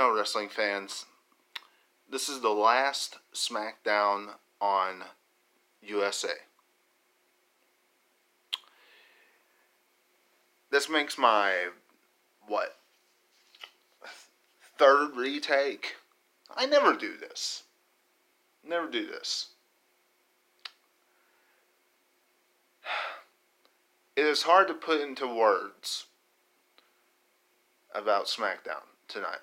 know, wrestling fans, this is the last SmackDown on USA. This makes my, third retake? I never do this. Never do this. It is hard to put into words about SmackDown tonight.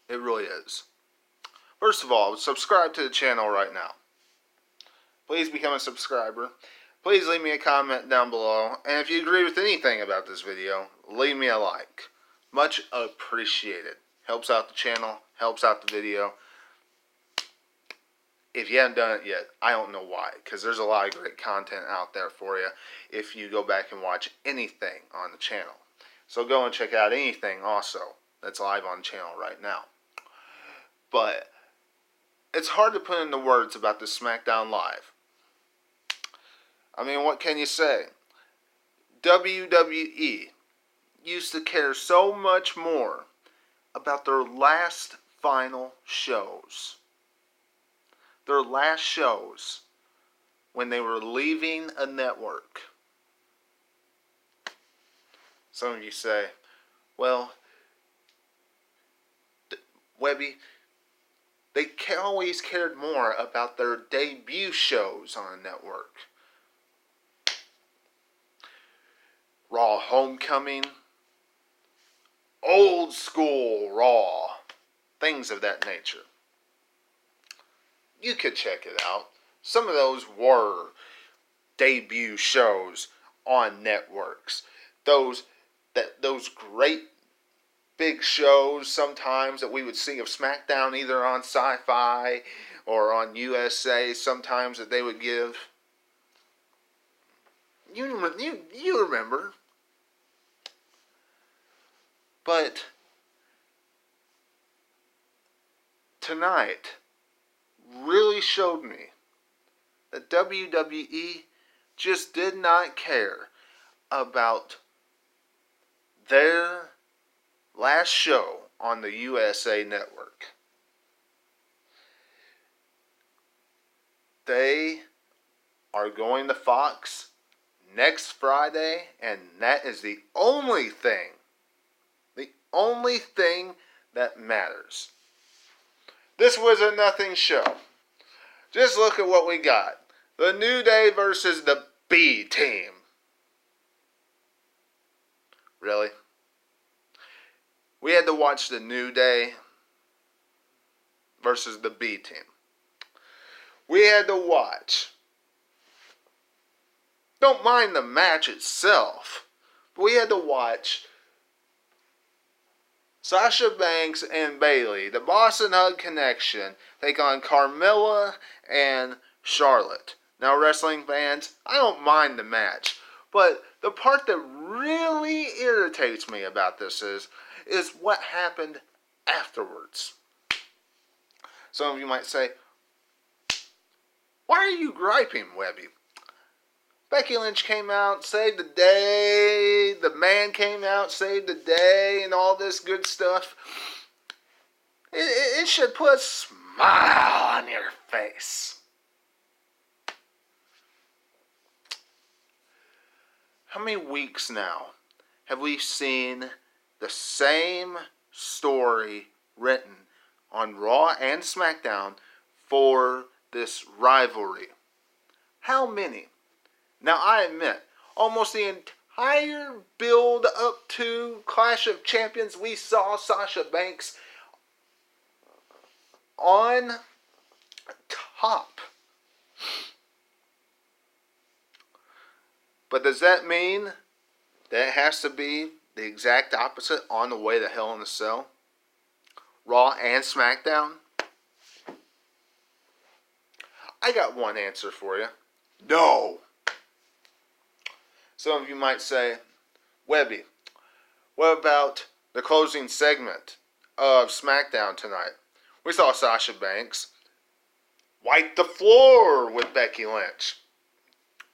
It really is. First of all, subscribe to the channel right now. Please become a subscriber. Please leave me a comment down below. And if you agree with anything about this video, leave me a like. Much appreciated. Helps out the channel. Helps out the video. If you haven't done it yet, I don't know why. Because there's a lot of great content out there for you if you go back and watch anything on the channel. So go and check out anything also that's live on the channel right now. But it's hard to put into words about the SmackDown Live. I mean, what can you say? WWE used to care so much more about their last final shows. Their last shows when they were leaving a network. Some of you say, well, Webby, they always cared more about their debut shows on a network. Raw Homecoming, Old School Raw, things of that nature. You could check it out. Some of those were debut shows on networks. Those great big shows sometimes that we would see of SmackDown either on Sci-Fi or on USA sometimes that they would give. You remember. But tonight really showed me that WWE just did not care about their last show on the USA Network. They are going to Fox next Friday, and that is the only thing that matters. This was a nothing show. Just look at what we got. The New Day versus the B Team. Really? We had to watch the New Day versus the B Team. We had to watch. Don't mind the match itself, but we had to watch Sasha Banks and Bayley, the Boston Hug Connection, take on Carmella and Charlotte. Now, wrestling fans, I don't mind the match, but the part that really irritates me about this is what happened afterwards. Some of you might say, why are you griping, Webby? Becky Lynch came out, saved the day, the man came out, saved the day, and all this good stuff. It should put a smile on your face. How many weeks now have we seen the same story written on Raw and SmackDown for this rivalry? How many? Now, I admit, almost the entire build up to Clash of Champions, we saw Sasha Banks on top. But does that mean that it has to be the exact opposite on the way to Hell in a Cell? Raw and SmackDown? I got one answer for you. No. Some of you might say, Webby, what about the closing segment of SmackDown tonight? We saw Sasha Banks wipe the floor with Becky Lynch.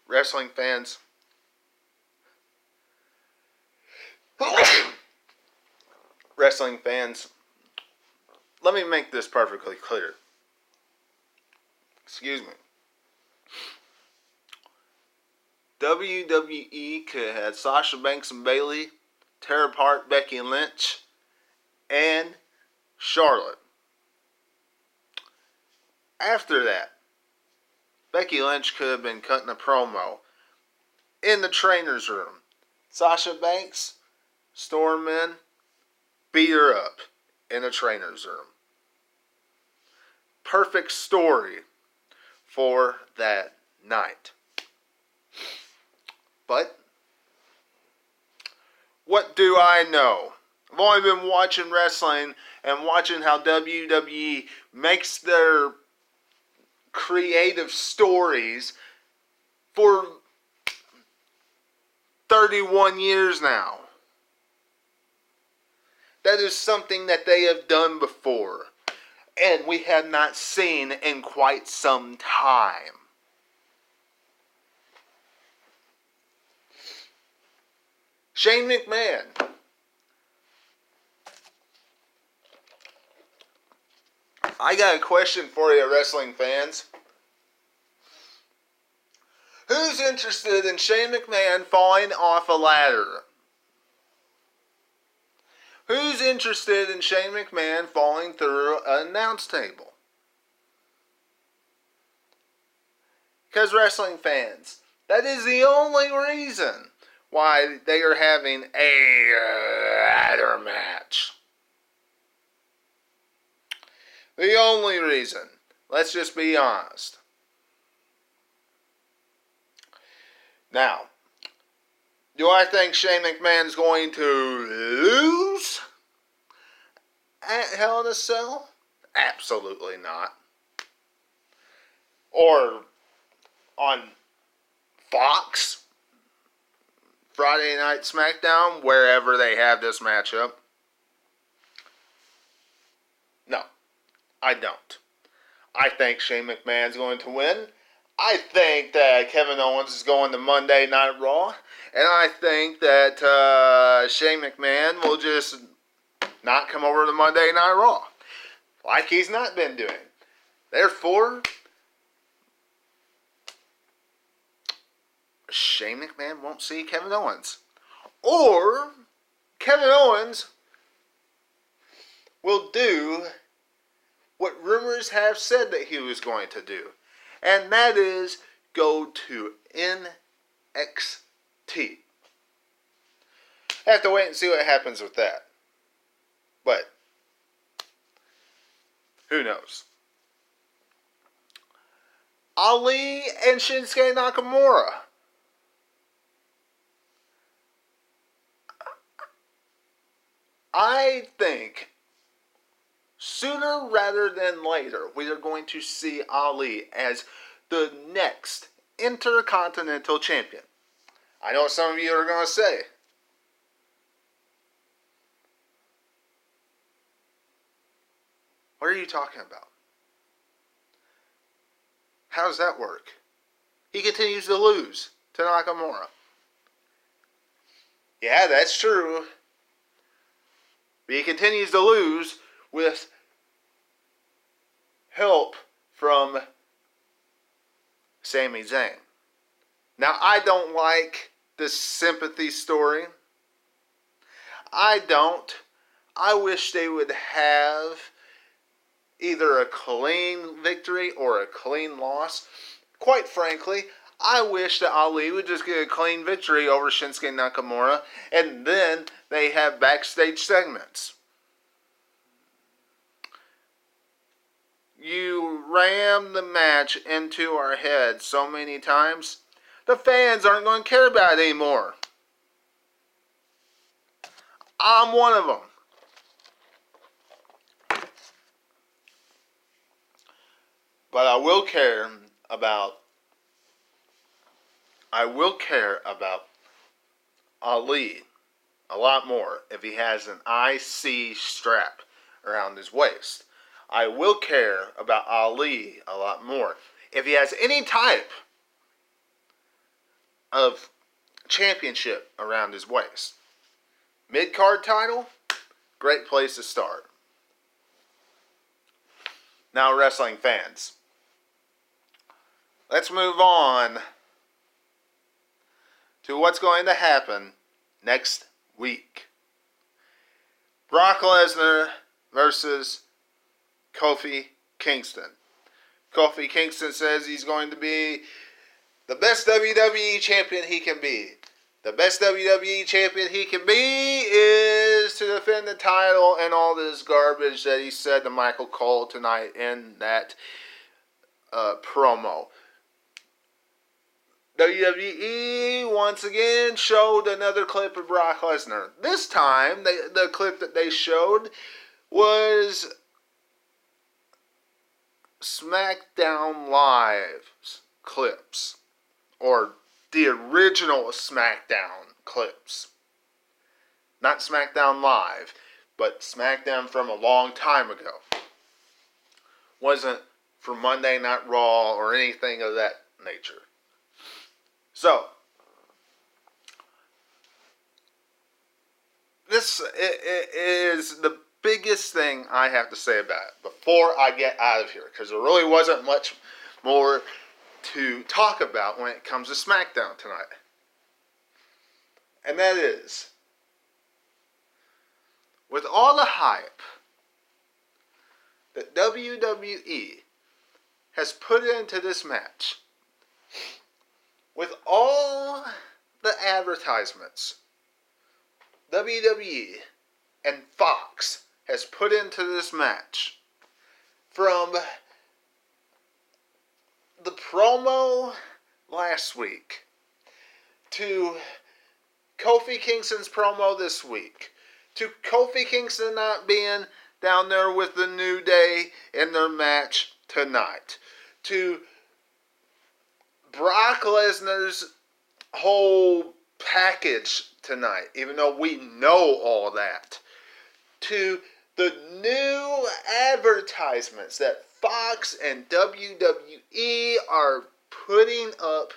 Wrestling fans, let me make this perfectly clear. Excuse me. WWE could have Sasha Banks and Bayley tear apart Becky Lynch and Charlotte. After that, Becky Lynch could have been cutting a promo in the trainer's room. Sasha Banks stormed in, beat her up in the trainer's room. Perfect story for that night. But what do I know? I've only been watching wrestling and watching how WWE makes their creative stories for 31 years now. That is something that they have done before, and we have not seen in quite some time. Shane McMahon. I got a question for you, wrestling fans. Who's interested in Shane McMahon falling off a ladder? Who's interested in Shane McMahon falling through an announce table? Because wrestling fans, that is the only reason why they are having a ladder match. The only reason. Let's just be honest. Now, do I think Shane McMahon is going to lose at Hell in a Cell? Absolutely not. Or on Fox, Friday Night SmackDown, wherever they have this matchup. No, I don't. I think Shane McMahon is going to win. I think that Kevin Owens is going to Monday Night Raw. And I think that Shane McMahon will just not come over to Monday Night Raw, like he's not been doing. Therefore, Shane McMahon won't see Kevin Owens. Or Kevin Owens will do what rumors have said that he was going to do. And that is go to NXT. Have to wait and see what happens with that. But who knows? Ali and Shinsuke Nakamura. I think sooner rather than later, we are going to see Ali as the next Intercontinental Champion. I know what some of you are going to say. What are you talking about? How does that work? He continues to lose to Nakamura. Yeah, that's true. But he continues to lose with help from Sami Zayn. Now, I don't like this sympathy story. I don't. I wish they would have either a clean victory or a clean loss. Quite frankly, I wish that Ali would just get a clean victory over Shinsuke Nakamura, and then they have backstage segments. You ram the match into our heads so many times, the fans aren't going to care about it anymore. I'm one of them. But I will care about Ali a lot more if he has an IC strap around his waist. I will care about Ali a lot more if he has any type of championship around his waist. Mid-card title, great place to start. Now, wrestling fans, let's move on to what's going to happen next week. Brock Lesnar versus Kofi Kingston. Kofi Kingston says he's going to be the best WWE champion he can be. The best WWE champion he can be is to defend the title and all this garbage that he said to Michael Cole tonight in that promo. WWE once again showed another clip of Brock Lesnar. This time, the clip that they showed was SmackDown Live's clips, or the original SmackDown clips. Not SmackDown Live, but SmackDown from a long time ago. Wasn't for Monday Night Raw or anything of that nature. So, this is the biggest thing I have to say about it before I get out of here, because there really wasn't much more to talk about when it comes to SmackDown tonight. And that is, with all the hype that WWE has put into this match, with all the advertisements WWE and Fox has put into this match, from the promo last week to Kofi Kingston's promo this week to Kofi Kingston not being down there with the New Day in their match tonight to Brock Lesnar's whole package tonight, even though we know all that, to the new advertisements that Fox and WWE are putting up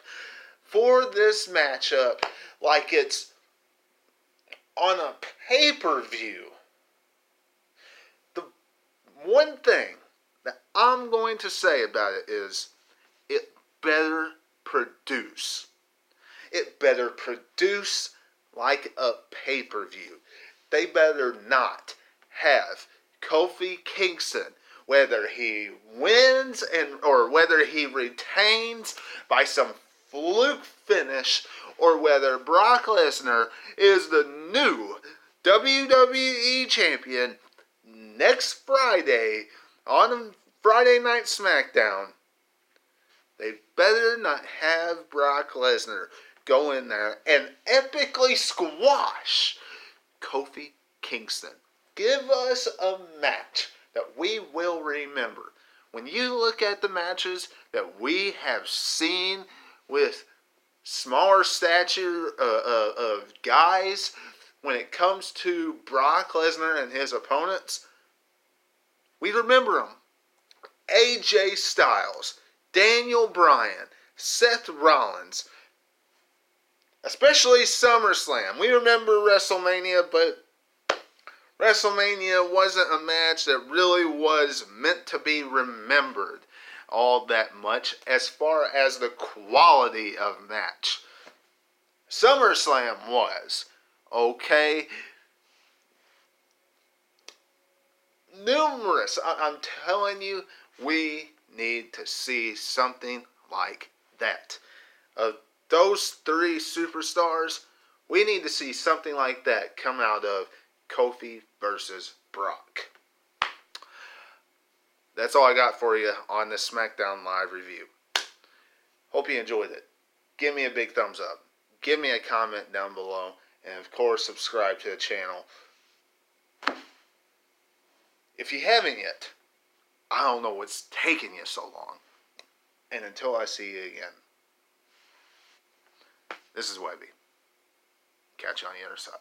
for this matchup like it's on a pay-per-view. The one thing that I'm going to say about it is it better produce. It better produce like a pay-per-view. They better not have Kofi Kingston, whether he wins or whether he retains by some fluke finish, or whether Brock Lesnar is the new WWE champion next Friday on Friday Night SmackDown. They better not have Brock Lesnar go in there and epically squash Kofi Kingston. Give us a match that we will remember. When you look at the matches that we have seen with smaller stature of guys, when it comes to Brock Lesnar and his opponents, we remember them. AJ Styles, Daniel Bryan, Seth Rollins, especially SummerSlam. We remember WrestleMania, but WrestleMania wasn't a match that really was meant to be remembered all that much as far as the quality of match. SummerSlam was, okay? Numerous, I'm telling you, we need to see something like that. Of those three superstars, we need to see something like that come out of Kofi versus Brock. That's all I got for you on this SmackDown Live review. Hope you enjoyed it. Give me a big thumbs up. Give me a comment down below. And of course, subscribe to the channel. If you haven't yet, I don't know what's taking you so long. And until I see you again, this is Webby. Catch you on the other side.